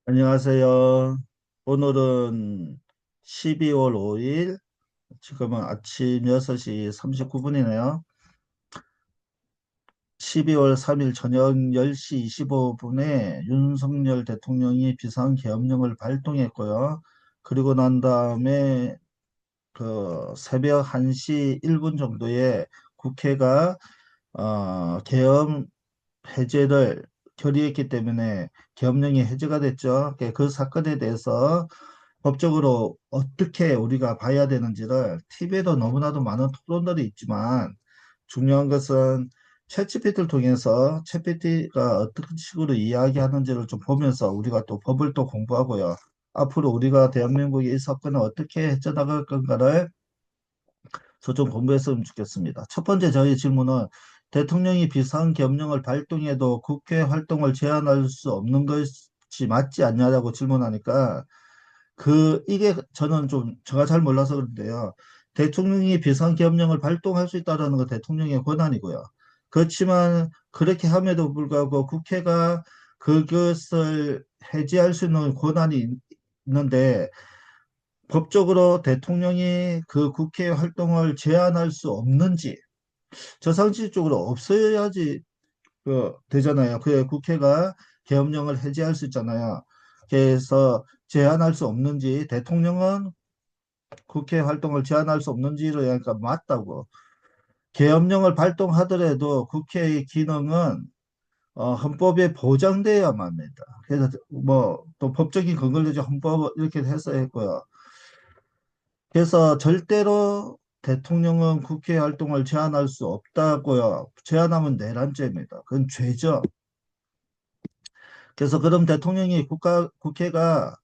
안녕하세요. 오늘은 12월 5일, 지금은 아침 6시 39분이네요. 12월 3일 저녁 10시 25분에 윤석열 대통령이 비상계엄령을 발동했고요. 그리고 난 다음에 그 새벽 1시 1분 정도에 국회가 계엄 해제를 결의했기 때문에 계엄령이 해제가 됐죠. 그 사건에 대해서 법적으로 어떻게 우리가 봐야 되는지를 TV에도 너무나도 많은 토론들이 있지만 중요한 것은 챗GPT를 통해서 챗GPT가 어떤 식으로 이야기하는지를 좀 보면서 우리가 또 법을 또 공부하고요. 앞으로 우리가 대한민국의 이 사건을 어떻게 헤쳐나갈 건가를 좀 공부했으면 좋겠습니다. 첫 번째 저희 질문은 대통령이 비상계엄령을 발동해도 국회 활동을 제한할 수 없는 것이 맞지 않냐라고 질문하니까 이게 저는 좀 제가 잘 몰라서 그런데요. 대통령이 비상계엄령을 발동할 수 있다는 건 대통령의 권한이고요. 그렇지만 그렇게 함에도 불구하고 국회가 그것을 해제할 수 있는 권한이 있는데 법적으로 대통령이 그 국회 활동을 제한할 수 없는지 저 상식적으로 없어야지 되잖아요. 국회가 계엄령을 해제할 수 있잖아요. 그래서 제한할 수 없는지 대통령은 국회 활동을 제한할 수 없는지로 하니까 맞다고. 계엄령을 발동하더라도 국회의 기능은 헌법에 보장돼야만 합니다. 그래서 뭐 또 법적인 근거를 이제 헌법 이렇게 해서 했고요. 그래서 절대로 대통령은 국회 활동을 제한할 수 없다고요. 제한하면 내란죄입니다. 그건 죄죠. 그래서 그럼 대통령이 국회가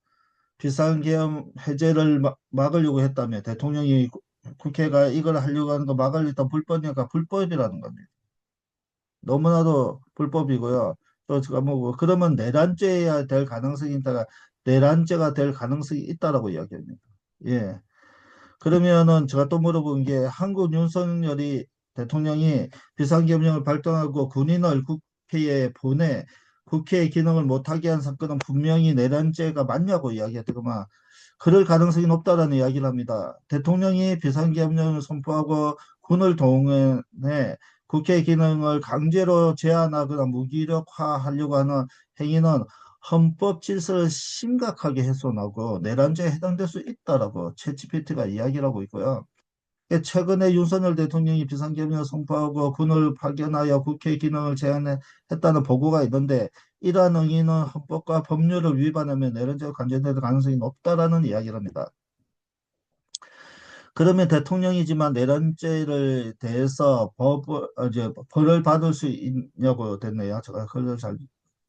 비상계엄 해제를 막으려고 했다며 대통령이 국회가 이걸 하려고 하는 거 막으려다 불법이니까 불법이라는 겁니다. 너무나도 불법이고요. 또 제가 뭐 그러면 내란죄야 될 가능성이 있다가 내란죄가 될 가능성이 있다라고 이야기합니다. 예. 그러면은 제가 또 물어본 게 한국 윤석열이 대통령이 비상계엄령을 발동하고 군인을 국회에 보내 국회의 기능을 못하게 한 사건은 분명히 내란죄가 맞냐고 이야기했더구만. 그럴 가능성이 높다라는 이야기를 합니다. 대통령이 비상계엄령을 선포하고 군을 동원해 국회 기능을 강제로 제한하거나 무기력화하려고 하는 행위는 헌법 질서를 심각하게 훼손하고 내란죄에 해당될 수 있다라고 챗GPT가 이야기를 하고 있고요. 최근에 윤석열 대통령이 비상계엄령을 선포하고 군을 파견하여 국회 기능을 제한했다는 보고가 있는데 이러한 행위는 헌법과 법률을 위반하면 내란죄가 간접될 가능성이 높다라는 이야기를 합니다. 그러면 대통령이지만 내란죄를 대해서 이제 벌을 받을 수 있냐고 됐네요. 제가 그걸 잘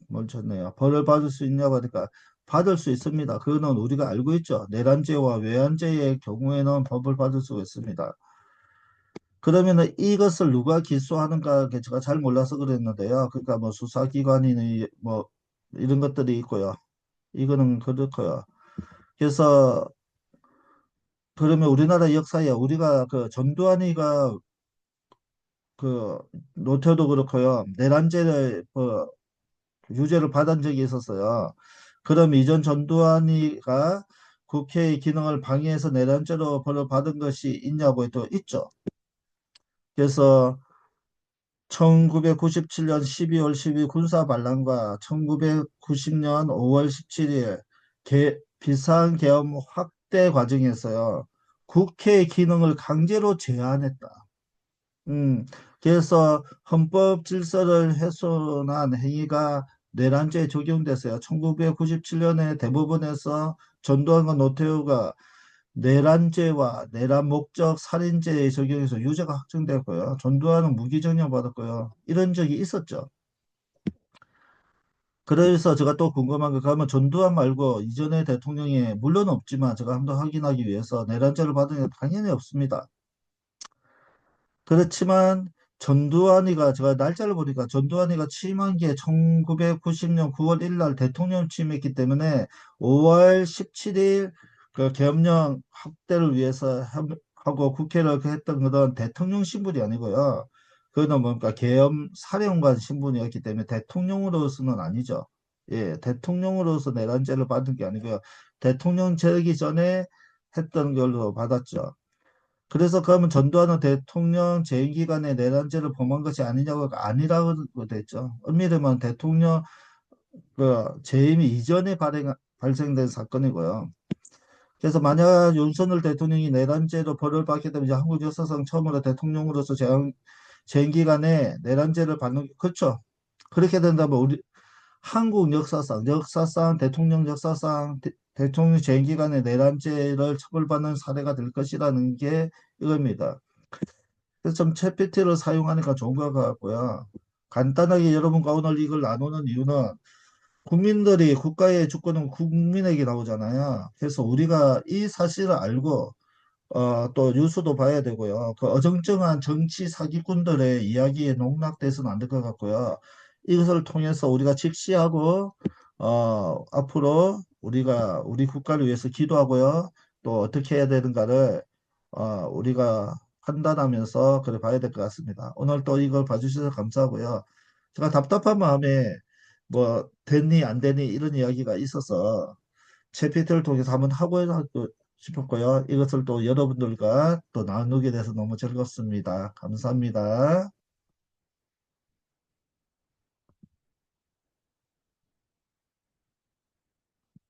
멈췄네요. 벌을 받을 수 있냐고 하니까 받을 수 있습니다. 그거는 우리가 알고 있죠. 내란죄와 외환죄의 경우에는 법을 받을 수 있습니다. 그러면은 이것을 누가 기소하는가 제가 잘 몰라서 그랬는데요. 그러니까 뭐 수사기관이니 뭐 이런 것들이 있고요. 이거는 그렇고요. 그래서 그러면 우리나라 역사에 우리가 전두환이가 그 노태우도 그렇고요. 내란죄를 유죄를 받은 적이 있었어요. 그럼 이전 전두환이가 국회의 기능을 방해해서 내란죄로 벌을 받은 것이 있냐고 또 있죠. 그래서 1997년 12월 12일 군사 반란과 1990년 5월 17일 비상계엄 확대 과정에서요. 국회의 기능을 강제로 제한했다. 음, 그래서 헌법 질서를 훼손한 행위가 내란죄에 적용됐어요. 1997년에 대법원에서 전두환과 노태우가 내란죄와 내란 목적 살인죄에 적용해서 유죄가 확정됐고요. 전두환은 무기징역 받았고요. 이런 적이 있었죠. 그래서 제가 또 궁금한 게 그러면 전두환 말고 이전의 대통령이 물론 없지만 제가 한번 확인하기 위해서 내란죄를 받은 게 당연히 없습니다. 그렇지만 전두환이가 제가 날짜를 보니까 전두환이가 취임한 게 1990년 9월 1일 날 대통령 취임했기 때문에 5월 17일 그 계엄령 확대를 위해서 하고 국회를 했던 것은 대통령 신분이 아니고요. 그거는 뭔가 계엄 사령관 신분이었기 때문에 대통령으로서는 아니죠. 예, 대통령으로서 내란죄를 받은 게 아니고요. 대통령 되기 전에 했던 걸로 받았죠. 그래서 그러면 전두환은 대통령 재임 기간에 내란죄를 범한 것이 아니냐고 아니라고 됐죠. 엄밀히 말하면 대통령 재임 이전에 발생된 사건이고요. 그래서 만약 윤석열 대통령이 내란죄로 벌을 받게 되면 이제 한국 역사상 처음으로 대통령으로서 재임 기간에 내란죄를 받는 그렇죠. 그렇게 된다면 우리 한국 역사상 대통령 역사상 대통령 재임 기간에 내란죄를 처벌받는 사례가 될 것이라는 게 이겁니다. 그래서 좀 챗GPT를 사용하니까 좋은 것 같고요. 간단하게 여러분과 오늘 이걸 나누는 이유는 국민들이 국가의 주권은 국민에게 나오잖아요. 그래서 우리가 이 사실을 알고 또 뉴스도 봐야 되고요. 그 어정쩡한 정치 사기꾼들의 이야기에 농락돼서는 안 될 것 같고요. 이것을 통해서 우리가 직시하고 앞으로 우리가 우리 국가를 위해서 기도하고요. 또 어떻게 해야 되는가를 우리가 판단하면서 그래 봐야 될 것 같습니다. 오늘 또 이걸 봐주셔서 감사하고요. 제가 답답한 마음에 뭐 됐니 안 되니 이런 이야기가 있어서 채피트를 통해서 한번 하고 싶었고요. 이것을 또 여러분들과 또 나누게 돼서 너무 즐겁습니다. 감사합니다.